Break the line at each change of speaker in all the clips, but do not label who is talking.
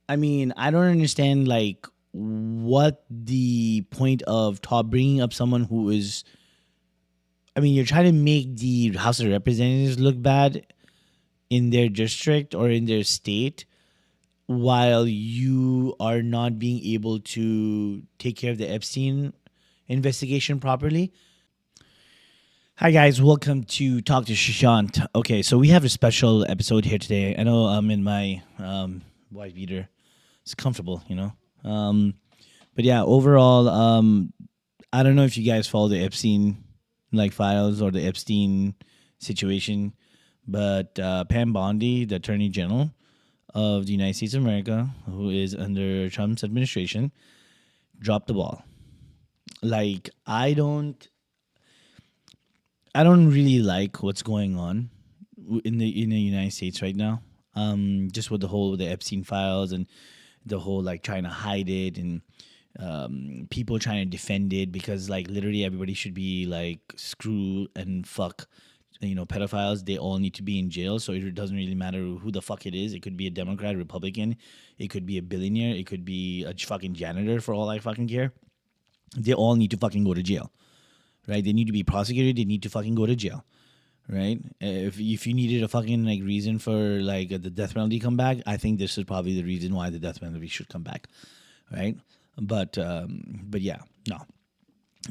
I mean, I don't understand like what the point of top bringing up someone who is. I mean, you're trying to make the House of Representatives look bad in their district or in their state, while you are not being able to take care of the Epstein investigation properly. Hi guys, welcome to Talk to Shishant. Okay, so we have a special episode here today. I know I'm in my white beater. It's comfortable, you know. But yeah, overall, I don't know if you guys follow the Epstein like files or the Epstein situation, but Pam Bondi, the Attorney General of the United States of America, who is under Trump's administration, dropped the ball. Like I don't really like what's going on in the United States right now. Just with the Epstein files and the whole like trying to hide it and people trying to defend it because like literally everybody should be like screw and fuck pedophiles. They all need to be in jail, so it doesn't really matter who the fuck it is. It could be a Democrat, Republican, it could be a billionaire, it could be a fucking janitor, for all I fucking care. They all need to fucking go to jail, right? They need to be prosecuted, they need to fucking go to jail, right? If you needed a fucking like reason for like the death penalty come back, I think this is probably the reason why the death penalty should come back, right? But yeah, no.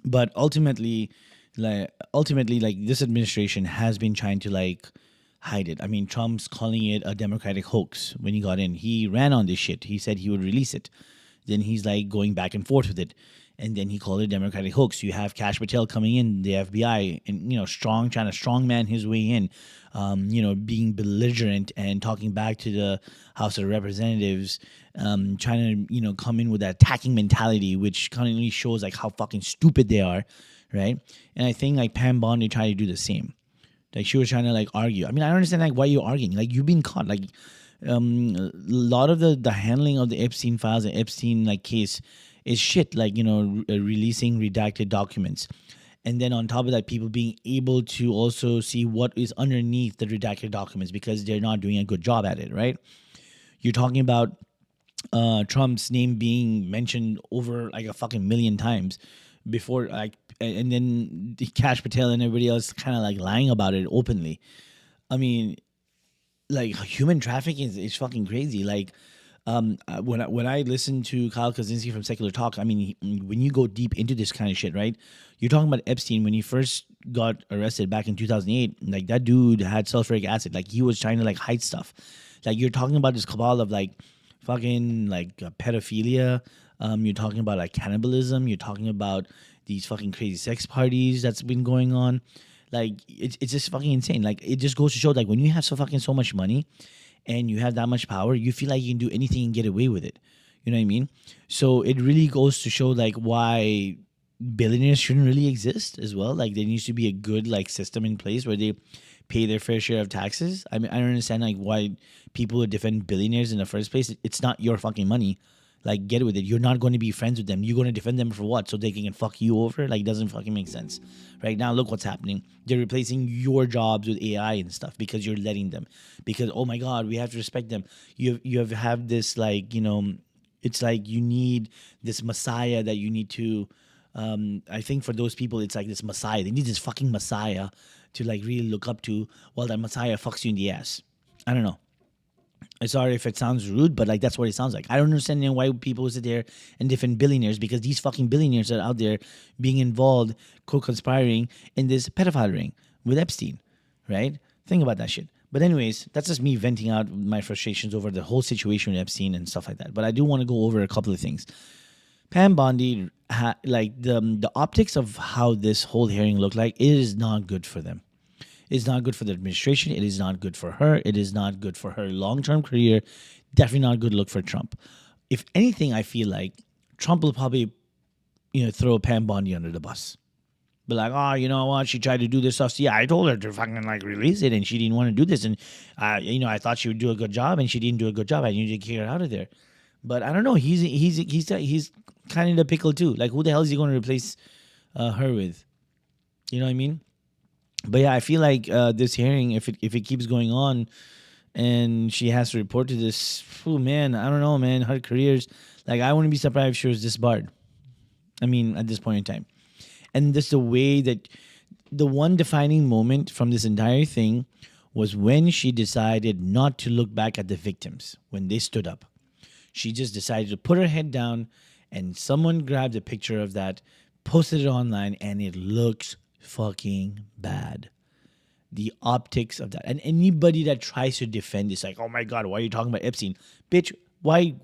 But ultimately, like this administration has been trying to like hide it. I mean, Trump's calling it a Democratic hoax when he got in. He ran on this shit. He said he would release it. Then he's like going back and forth with it. And then he called it Democratic hoax. You have Kash Patel coming in, the FBI, and trying to strongman his way in, being belligerent and talking back to the House of Representatives, trying to come in with that attacking mentality, which kind of shows like how fucking stupid they are, right? And I think like Pam Bondi tried to do the same. Like she was trying to like argue. I mean, I don't understand like why you're arguing. Like you've been caught. Like a lot of the handling of the Epstein files and Epstein like case is shit. Like releasing redacted documents, and then on top of that, people being able to also see what is underneath the redacted documents because they're not doing a good job at it. Right? You're talking about Trump's name being mentioned over like a fucking million times before, like, and then Kash Patel and everybody else kind of like lying about it openly. I mean, like human trafficking is fucking crazy. Like, when I listen to Kyle Kaczynski from Secular Talk, I mean, when you go deep into this kind of shit, right? You're talking about Epstein when he first got arrested back in 2008. Like that dude had sulfuric acid. Like he was trying to like hide stuff. Like you're talking about this cabal of like fucking like pedophilia. You're talking about like cannibalism. You're talking about these fucking crazy sex parties that's been going on. Like it's just fucking insane. Like it just goes to show like when you have so much money and you have that much power, you feel like you can do anything and get away with it. You know what I mean? So it really goes to show like why billionaires shouldn't really exist as well. Like there needs to be a good like system in place where they pay their fair share of taxes. I mean, I don't understand like why people would defend billionaires in the first place. It's not your fucking money. Like, get with it. You're not going to be friends with them. You're going to defend them for what? So they can fuck you over? Like, doesn't fucking make sense. Right now, look what's happening. They're replacing your jobs with AI and stuff because you're letting them. Because, oh my God, we have to respect them. You have this, like, it's like you need this messiah that you need to, I think for those people, it's like this messiah. They need this fucking messiah to, like, really look up to while that messiah fucks you in the ass. I don't know. I'm sorry if it sounds rude, but like that's what it sounds like. I don't understand why people sit there and defend billionaires because these fucking billionaires are out there being involved, co-conspiring in this pedophile ring with Epstein, right? Think about that shit. But anyways, that's just me venting out my frustrations over the whole situation with Epstein and stuff like that. But I do want to go over a couple of things. Pam Bondi, like the optics of how this whole hearing looked like, it is not good for them. It's not good for the administration. It is not good for her. It is not good for her long-term career. Definitely not a good look for Trump. If anything, I feel like Trump will probably, throw Pam Bondi under the bus. But like, oh, you know what? She tried to do this stuff. So yeah, I told her to fucking like release it, and she didn't want to do this. And I thought she would do a good job, and she didn't do a good job. I needed to get her out of there. But I don't know. He's kind of in the pickle too. Like, who the hell is he going to replace her with? You know what I mean? But yeah, I feel like this hearing, if it keeps going on, and she has to report to this. Oh man, I don't know, man. Her career's like, I wouldn't be surprised if she was disbarred. I mean, at this point in time, and this the way that the one defining moment from this entire thing was when she decided not to look back at the victims when they stood up. She just decided to put her head down, and someone grabbed a picture of that, posted it online, and it looks fucking bad. The optics of that. And anybody that tries to defend this, like, oh my God, why are you talking about Epstein? Bitch, why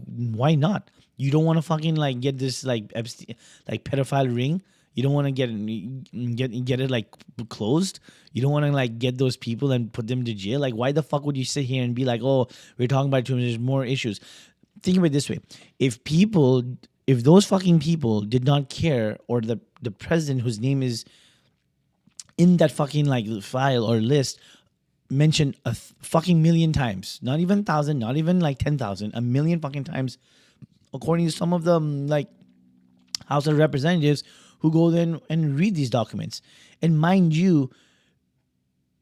not? You don't want to fucking like get this like Epstein, like pedophile ring. You don't want to get it like closed. You don't want to like get those people and put them to jail. Like, why the fuck would you sit here and be like, oh, we're talking about it too much, there's more issues. Think of it this way: if those fucking people did not care, or the president whose name is in that fucking like file or list mentioned a fucking million times, not even 1,000, not even like 10,000, a million fucking times, according to some of the like House of Representatives who go then and read these documents. And mind you,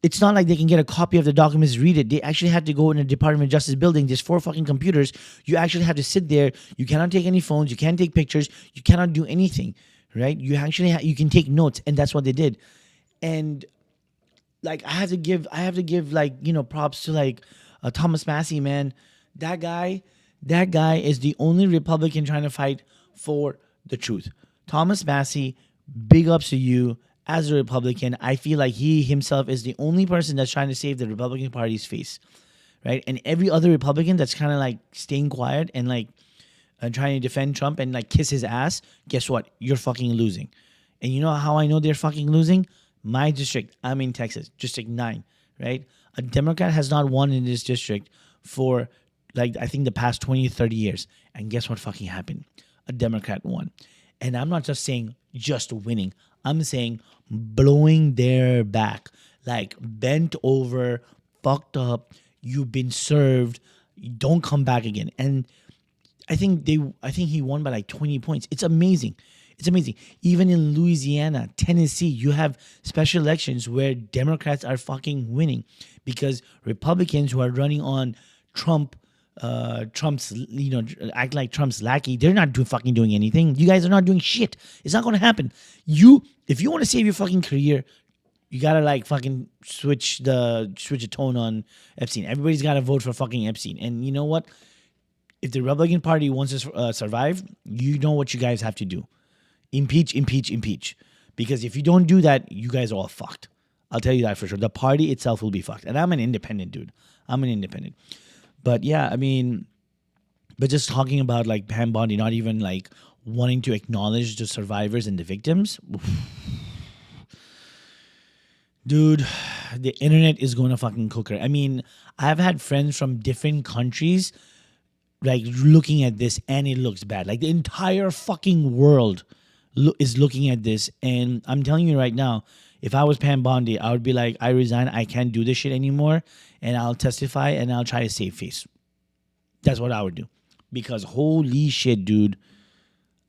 it's not like they can get a copy of the documents, read it. They actually had to go in a Department of Justice building. There's 4 fucking computers. You actually have to sit there. You cannot take any phones. You can't take pictures. You cannot do anything, right? You actually you can take notes, and that's what they did. And like I have to give like, you know, props to like Thomas Massie, man. That guy is the only Republican trying to fight for the truth. Thomas Massie, big ups to you. As a Republican, I feel like he himself is the only person that's trying to save the Republican Party's face, right? And every other Republican that's kind of like staying quiet and like trying to defend Trump and like kiss his ass, guess what? You're fucking losing. And you know how I know they're fucking losing? My district, I'm in Texas, District 9, right? A Democrat has not won in this district for like, I think the past 20, 30 years. And guess what fucking happened? A Democrat won. And I'm not just saying just winning. I'm saying blowing their back, like bent over, fucked up. You've been served. Don't come back again. And I think he won by like 20 points. It's amazing. It's amazing. Even in Louisiana, Tennessee, you have special elections where Democrats are fucking winning because Republicans who are running on Trump's, you know, act like Trump's lackey. They're not fucking doing anything. You guys are not doing shit. It's not going to happen. If you want to save your fucking career, you gotta like fucking switch the tone on Epstein. Everybody's got to vote for fucking Epstein. And you know what? If the Republican Party wants to survive, you know what you guys have to do: impeach, impeach, impeach. Because if you don't do that, you guys are all fucked. I'll tell you that for sure. The party itself will be fucked. And I'm an independent, dude. I'm an independent. But yeah, I mean, but just talking about like Pam Bondi not even like wanting to acknowledge the survivors and the victims. Dude, the internet is going to fucking cook her. I mean, I've had friends from different countries like looking at this and it looks bad. Like the entire fucking world is looking at this. And I'm telling you right now, if I was Pam Bondi, I would be like, I resign. I can't do this shit anymore. And I'll testify and I'll try to save face. That's what I would do. Because holy shit, dude.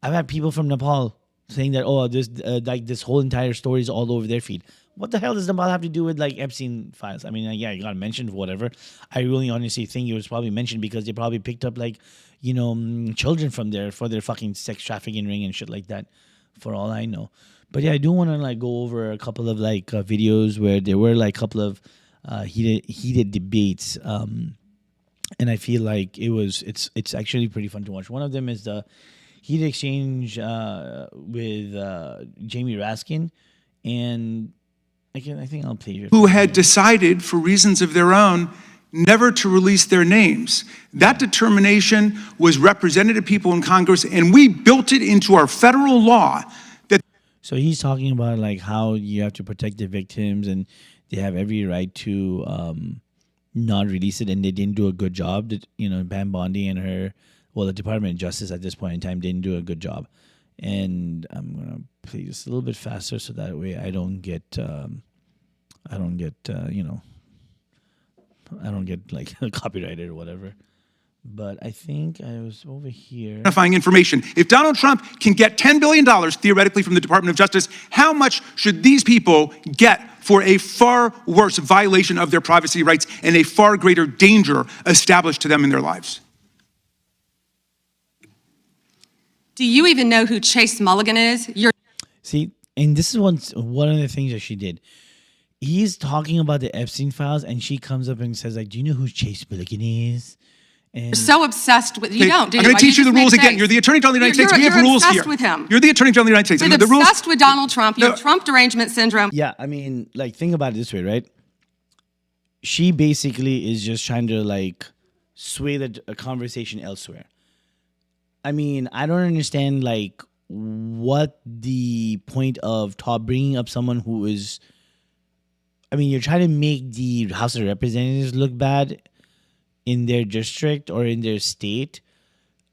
I've had people from Nepal saying that, oh, this whole entire story is all over their feed. What the hell does Nepal have to do with like Epstein files? I mean, yeah, you got mentioned, whatever. I really honestly think it was probably mentioned because they probably picked up like, you know, children from there for their fucking sex trafficking ring and shit like that, for all I know. But yeah, I do want to like go over a couple of like videos where there were like a couple of heated debates, and I feel like it's actually pretty fun to watch. One of them is the heated exchange with Jamie Raskin, and I think I'll play it.
Who had decided, for reasons of their own, never to release their names. That determination was represented to people in Congress, and we built it into our federal law.
So he's talking about like how you have to protect the victims, and they have every right to not release it, and they didn't do a good job. That, you know, Pam Bondi and the Department of Justice at this point in time didn't do a good job. And I'm gonna play this a little bit faster so that way I don't get like copyrighted or whatever. But I think I was over here.
Identifying information. If Donald Trump can get $10 billion theoretically from the Department of Justice, how much should these people get for a far worse violation of their privacy rights and a far greater danger established to them in their lives?
Do you even know who Chase Mulligan is?
See, and this is one of the things that she did. He's talking about the Epstein files, and she comes up and says, like, do you know who Chase Mulligan is? And
You're so obsessed with, you don't, do you?
I'm going to teach you the rules again.
Chase.
You're the Attorney General of the United States. We have rules here.
You're obsessed with him.
You're the Attorney General of the United States.
You're
And the rules.
obsessed with Donald Trump. You have Trump derangement syndrome.
yeah, I mean, like, think about it this way, right? She basically is just trying to, like, sway a conversation elsewhere. I mean, I don't understand, like, what the point of bringing up someone who is... I mean, you're trying to make the House of Representatives look bad in their district or in their state,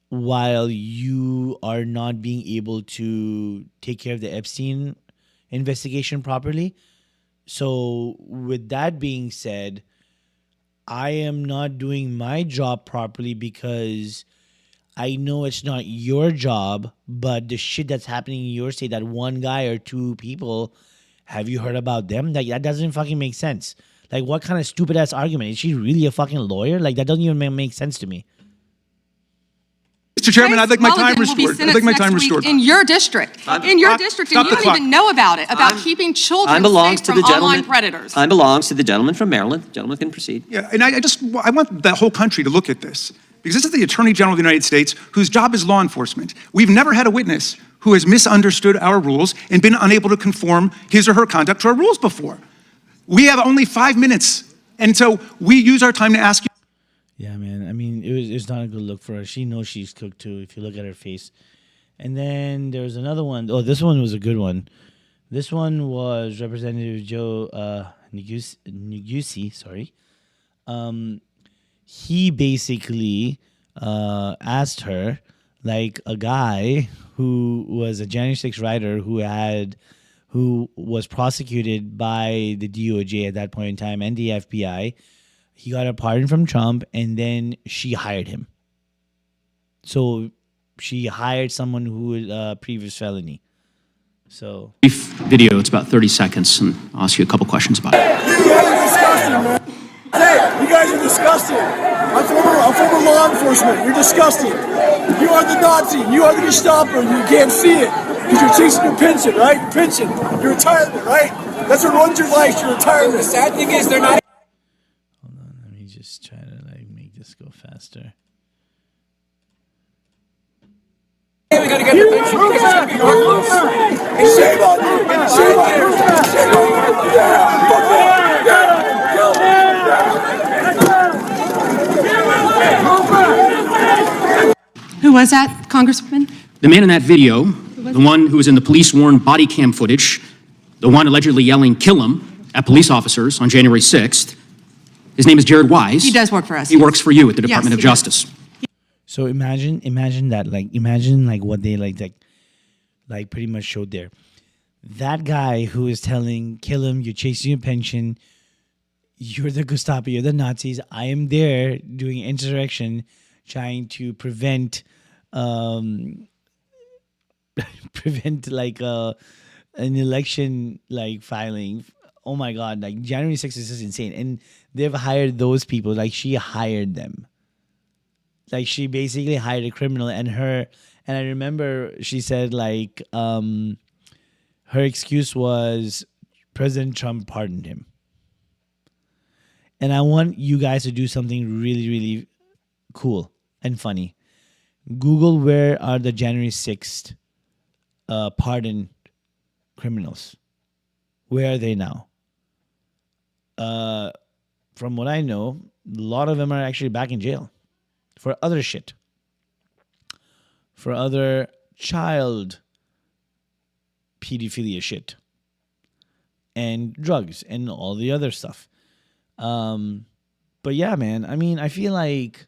while you are not being able to take care of the Epstein investigation properly. So with that being said, I am not doing my job properly because I know it's not your job, but the shit that's happening in your state, that one guy or two people, have you heard about them? Like, that doesn't fucking make sense. Like, what kind of stupid ass argument? Is she really a fucking lawyer? Like, that doesn't even make sense to me.
Mr. Chairman, I'd like my time
Mulligan will be
restored. I'd like my time
sentenced next
restored.
week in your district. In your district, and you don't even know about it, about keeping children safe from online predators.
Time belongs to the gentleman from Maryland. The gentleman can proceed.
Yeah, and I want the whole country to look at this, because this is the Attorney General of the United States, whose job is law enforcement. We've never had a witness who has misunderstood our rules and been unable to conform his or her conduct to our rules before. We have only 5 minutes, and so we use our time to ask you.
Yeah, man. I mean, it's not a good look for her. She knows she's cooked too, if you look at her face. And then there was another one. Oh, this one was a good one. This one was Representative Joe Negussi, sorry. He basically asked her, like, a guy who was a January 6th writer who was prosecuted by the DOJ at that point in time and the FBI. He got a pardon from Trump, and then she hired him. So she hired someone who had a previous felony. So
Brief video, it's about 30 seconds, and I'll ask you a couple questions about it.
You guys are disgusting, man. Hey, you guys are disgusting. I'm former law enforcement. You're disgusting. You are the Nazi. You are the Gestapo. You can't see it because you're chasing your pension, right? Your pension, your retirement, right? That's what runs your life, your retirement. The sad thing is they're not.
hold on, let me just try to like make this go faster.
Hey, we gotta get the pension. You guys gotta be worthless. And shame on you. Shame on you. Shame on you. Yeah. Fuck it. Yeah. Kill me.
Who was that, Congresswoman?
The man in that video, the one who was in the police-worn body cam footage, the one allegedly yelling, "Kill him," at police officers on January 6th, his name is Jared Wise.
He does work for us.
He works for you at the Department of
he does.
Justice.
So imagine that, like, imagine like what they like pretty much showed there. That guy who is telling, "Kill him, you're chasing your pension, you're the Gestapo, you're the Nazis. I am there doing insurrection, trying to prevent like an election like filing." Oh my God, like January 6th is just insane. And they've hired those people, like she hired them. Like she basically hired a criminal, and I remember she said like her excuse was President Trump pardoned him. And I want you guys to do something really, really cool and funny. Google where are the January 6th pardoned criminals. Where are they now? From what I know, a lot of them are actually back in jail for other shit. For other child pedophilia shit. And drugs and all the other stuff. But yeah, man, I mean, I feel like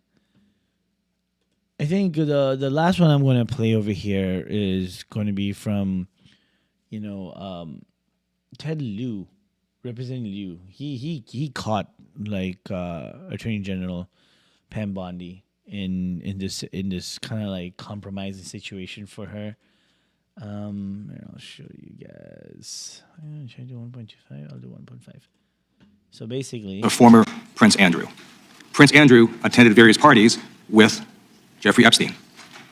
I think the last one I'm going to play over here is going to be from, Ted Lieu, Representative Lieu. He caught like Attorney General Pam Bondi in this kind of like compromising situation for her. I'll show you guys. Should I do 1.25? I'll do 1.5. So basically,
of former Prince Andrew. Prince Andrew attended various parties with Jeffrey Epstein.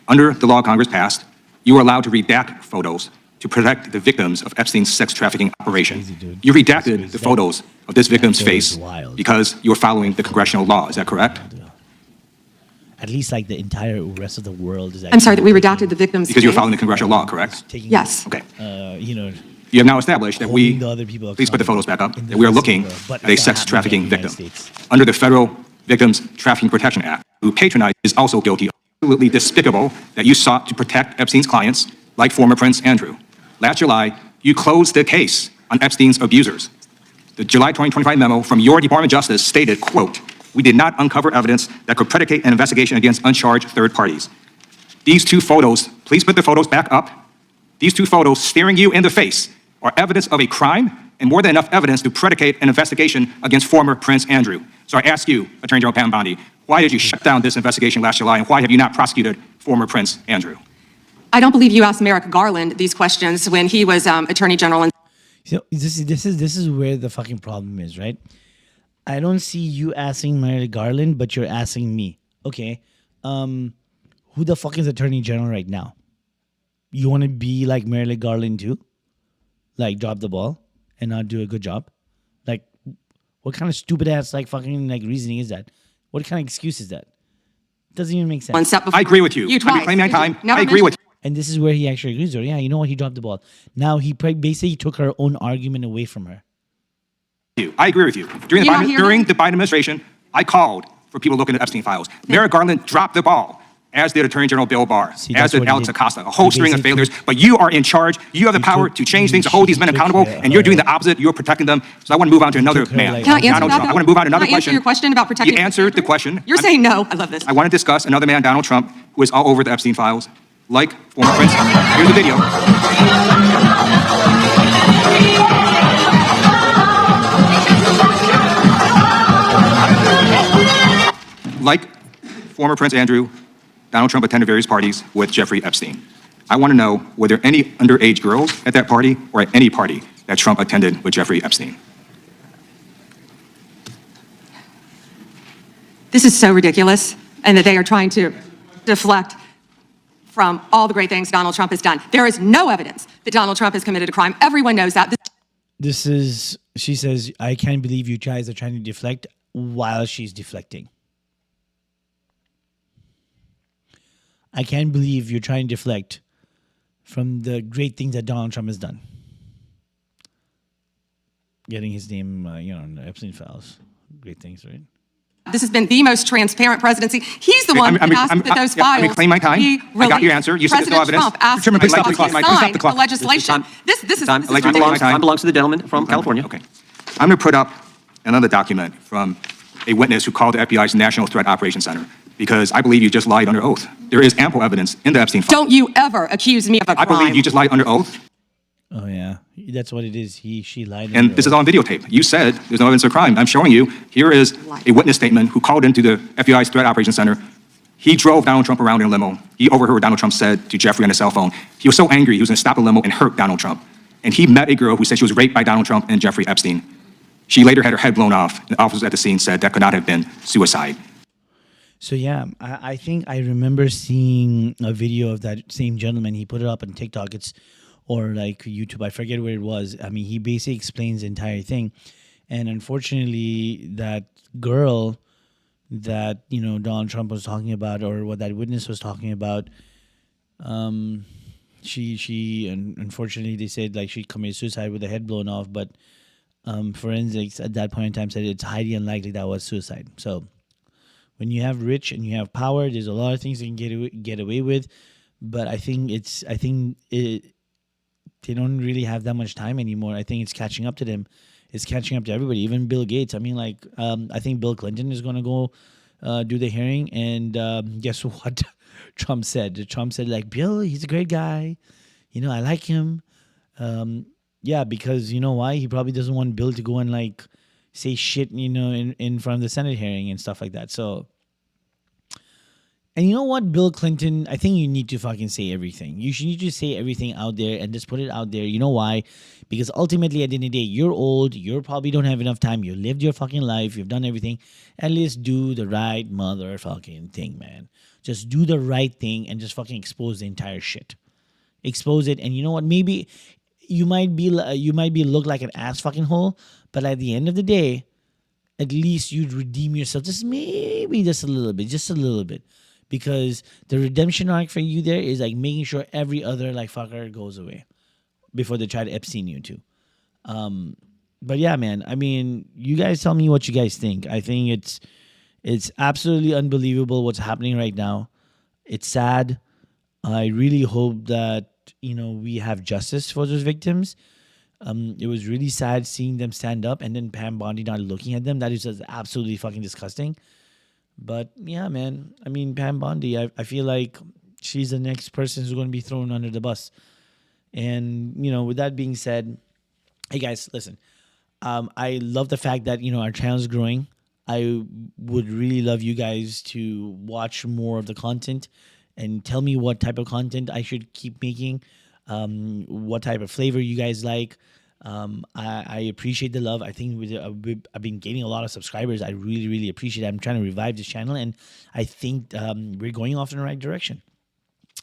Under the law Congress passed, you were allowed to redact photos to protect the victims of Epstein's sex trafficking operation.
Crazy,
You redacted the photos of this victim's
story is
face
wild.
because you were following the congressional law. Is that correct?
at least like the entire rest of the world is.
I'm sorry that we redacted the victim's
Because you're
face.
following the congressional law, correct?
Taking,
Yes.
Okay.
You
have now established that we,
holding the other people
please put the photos back up,
accountable
that we are
in the rest of
looking
the world. But
at a
it's not
sex
happening
trafficking
in the United
victim.
States.
Under the Federal Victims Trafficking Protection Act, who patronized is also guilty of absolutely despicable that you sought to protect Epstein's clients, like former Prince Andrew. Last July, you closed the case on Epstein's abusers. The July 2025 memo from your Department of Justice stated, quote, "We did not uncover evidence that could predicate an investigation against uncharged third parties." These two photos, please put the photos back up. These two photos staring you in the face are evidence of a crime and more than enough evidence to predicate an investigation against former Prince Andrew. So I ask you, Attorney General Pam Bondi, why did you shut down this investigation last July, and why have you not prosecuted former Prince Andrew?
I don't believe you asked Merrick Garland these questions when he was Attorney General.
So this is where the fucking problem is, right? I don't see you asking Merrick Garland, but you're asking me. Okay, who the fuck is Attorney General right now? You want to be like Merrick Garland too? Like drop the ball and not do a good job? Like, what kind of stupid ass like fucking like reasoning is that? What kind of excuse is that? Doesn't even make sense.
One step before
I agree with you.
You
I'm
twice.
reclaiming my time.
Never
I agree with you.
And this is where he actually agrees with her. Yeah, you know what? He dropped the ball. Now he basically took her own argument away from her.
I agree with you. During
You don't hear
during
me?
the Biden administration, I called for people looking at Epstein files. Merrick Garland dropped the ball, as did Attorney General Bill Barr,
See,
as
that's
did
what he
Alex
did.
Acosta, a whole
He
string of
basically-
failures. But you are in charge. You have the
He
power
took-
to change things, to
he
hold these men
took
accountable,
her,
and you're doing the opposite. You're protecting them. So I want to move on to another
took her,
man,
like-
Can I answer
Donald
that,
Trump.
though?
I want to move on to another
Can I answer
question.
your question about protecting
You answered the question.
You're saying no. I love this.
I want to discuss another man, Donald Trump, who is all over the Epstein files, like former Prince. Here's the video. Like former Prince Andrew, Donald Trump attended various parties with Jeffrey Epstein. I want to know, were there any underage girls at that party or at any party that Trump attended with Jeffrey Epstein?
This is so ridiculous, and that they are trying to deflect from all the great things Donald Trump has done. There is no evidence that Donald Trump has committed a crime. Everyone knows that.
She says, I can't believe you guys are trying to deflect while she's deflecting. I can't believe you're trying to deflect from the great things that Donald Trump has done. Getting his name, in the Epstein files. Great things, right?
This has been the most transparent presidency. He's the one that asked that those
yeah,
files.
I'm reclaiming my time.
be
I got your
released.
answer. You said there's no
President
evidence.
Trump asked
Chairman, please stop the
us
clock.
to
Mike, please stop
sign
the clock.
the legislation. This is
Time
my time.
belongs to the gentleman from California.
Okay. I'm going to put up another document from a witness who called the FBI's National Threat Operations Center, because I believe you just lied under oath. There is ample evidence in the Epstein file.
Don't you ever accuse me of a crime.
I believe you just lied under oath,
Oh, yeah. That's what it is. She lied.
and this is all on videotape. You said there's no evidence of crime. I'm showing you. Here is a witness statement who called into the FBI's Threat Operations Center. He drove Donald Trump around in a limo. He overheard what Donald Trump said to Jeffrey on his cell phone. He was so angry, he was going to stop the limo and hurt Donald Trump. And he met a girl who said she was raped by Donald Trump and Jeffrey Epstein. She later had her head blown off. The officers at the scene said that could not have been suicide.
So yeah, I think I remember seeing a video of that same gentleman. He put it up on TikTok. Or like YouTube. I forget where it was. I mean, he basically explains the entire thing. And unfortunately, that girl that, Donald Trump was talking about, or what that witness was talking about, she unfortunately, they said like she committed suicide with her head blown off, but forensics at that point in time said it's highly unlikely that was suicide. So when you have rich and you have power, there's a lot of things you can get away with, but I think they don't really have that much time anymore. I think it's catching up to them. It's catching up to everybody, even Bill Gates. I mean, I think Bill Clinton is going to go do the hearing, and guess what? Trump said, like, Bill, he's a great guy. I like him. Yeah, because you know why? He probably doesn't want Bill to go and like say shit, in front of the Senate hearing and stuff like that. So And you know what, Bill Clinton, I think you need to fucking say everything. You should need to say everything out there and just put it out there. You know why? Because ultimately, at the end of the day, you're old. You probably don't have enough time. You lived your fucking life. You've done everything. At least do the right motherfucking thing, man. Just do the right thing and just fucking expose the entire shit. Expose it. And you know what? Maybe you might be look like an ass fucking hole, but at the end of the day, at least you'd redeem yourself just maybe just a little bit. Because the redemption arc for you there is like making sure every other like fucker goes away before they try to Epstein you too. But yeah, man, I mean, you guys tell me what you guys think. I think it's absolutely unbelievable what's happening right now. It's sad. I really hope that, we have justice for those victims. It was really sad seeing them stand up and then Pam Bondi not looking at them. That is just absolutely fucking disgusting. But yeah, man, I mean, Pam Bondi, I feel like she's the next person who's going to be thrown under the bus. And, with that being said, hey guys, listen, I love the fact that, our channel is growing. I would really love you guys to watch more of the content and tell me what type of content I should keep making, what type of flavor you guys like. I appreciate the love. I think I've been gaining a lot of subscribers. I really, really appreciate it. I'm trying to revive this channel, and I think we're going off in the right direction.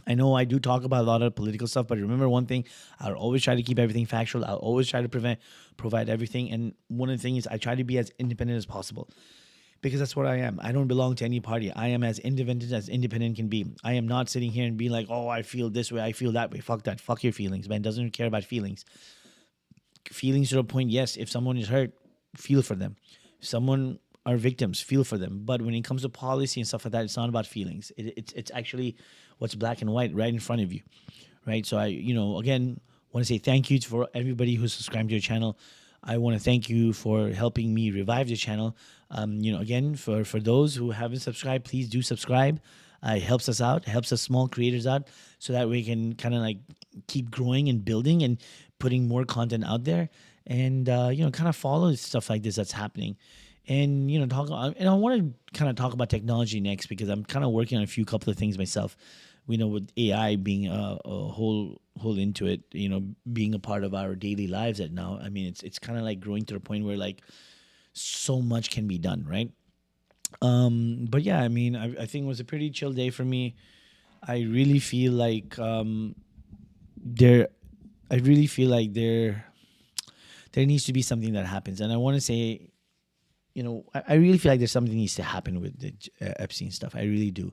I know I do talk about a lot of political stuff, but remember one thing, I'll always try to keep everything factual. I'll always try to provide everything. And one of the things is I try to be as independent as possible because that's what I am. I don't belong to any party. I am as independent can be. I am not sitting here and being like, oh, I feel this way, I feel that way. Fuck that. Fuck your feelings, man. Doesn't care about feelings. Feelings to a point, yes. If someone is hurt, feel for them. If someone are victims, feel for them. But when it comes to policy and stuff like that, it's not about feelings. It's actually what's black and white right in front of you, right? So I, again, want to say thank you for everybody who's subscribed to your channel. I want to thank you for helping me revive the channel. Again, for those who haven't subscribed, please do subscribe. It helps us out, helps us small creators out, so that we can kind of like keep growing and building and putting more content out there, and kind of follow stuff like this that's happening. And I want to kind of talk about technology next because I'm kind of working on a couple of things myself. With AI being a whole into it, being a part of our daily lives at now. I mean, it's kind of like growing to the point where like so much can be done, right? But yeah, I mean, I think it was a pretty chill day for me. I really feel like there needs to be something that happens, and I want to say, I really feel like there's something needs to happen with the Epstein stuff. I really do.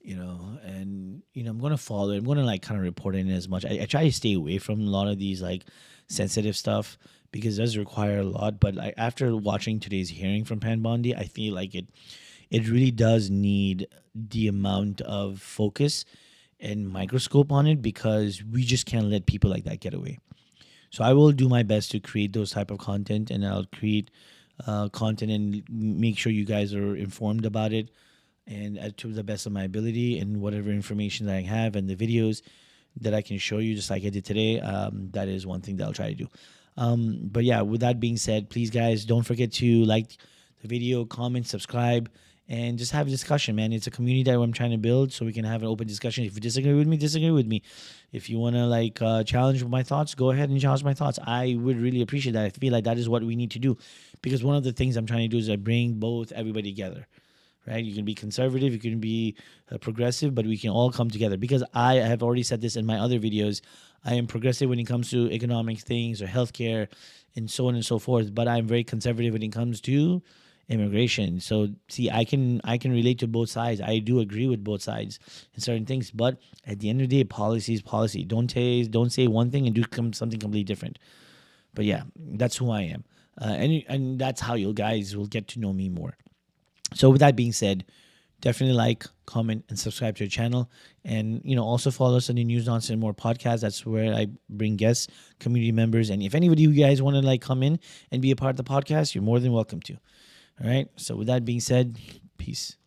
And I'm gonna follow it. I'm gonna like kind of report in as much. I try to stay away from a lot of these like sensitive stuff because it does require a lot. But after watching today's hearing from Pam Bondi, I feel like it really does need the amount of focus and microscope on it because we just can't let people like that get away. So I will do my best to create those type of content, and I'll create content and make sure you guys are informed about it, and to the best of my ability and whatever information that I have and the videos that I can show you, just like I did today. That is one thing that I'll try to do. But yeah, with that being said, please guys, don't forget to like the video, comment, subscribe, and just have a discussion, man. It's a community that I'm trying to build so we can have an open discussion. If you disagree with me, disagree with me. If you want to challenge my thoughts, go ahead and challenge my thoughts. I would really appreciate that. I feel like that is what we need to do, because one of the things I'm trying to do is I bring everybody together. Right? You can be conservative, you can be progressive, but we can all come together. Because I have already said this in my other videos, I am progressive when it comes to economic things or healthcare and so on and so forth. But I'm very conservative when it comes to immigration. So see, I can relate to both sides. I do agree with both sides in certain things. But at the end of the day, policy is policy. Don't say one thing and do something completely different. But yeah, that's who I am, and that's how you guys will get to know me more. So with that being said, definitely like, comment, and subscribe to our channel. And, also follow us on the News Nonsense More podcast. That's where I bring guests, community members. And if anybody you guys want to come in and be a part of the podcast, you're more than welcome to. All right. So with that being said, peace.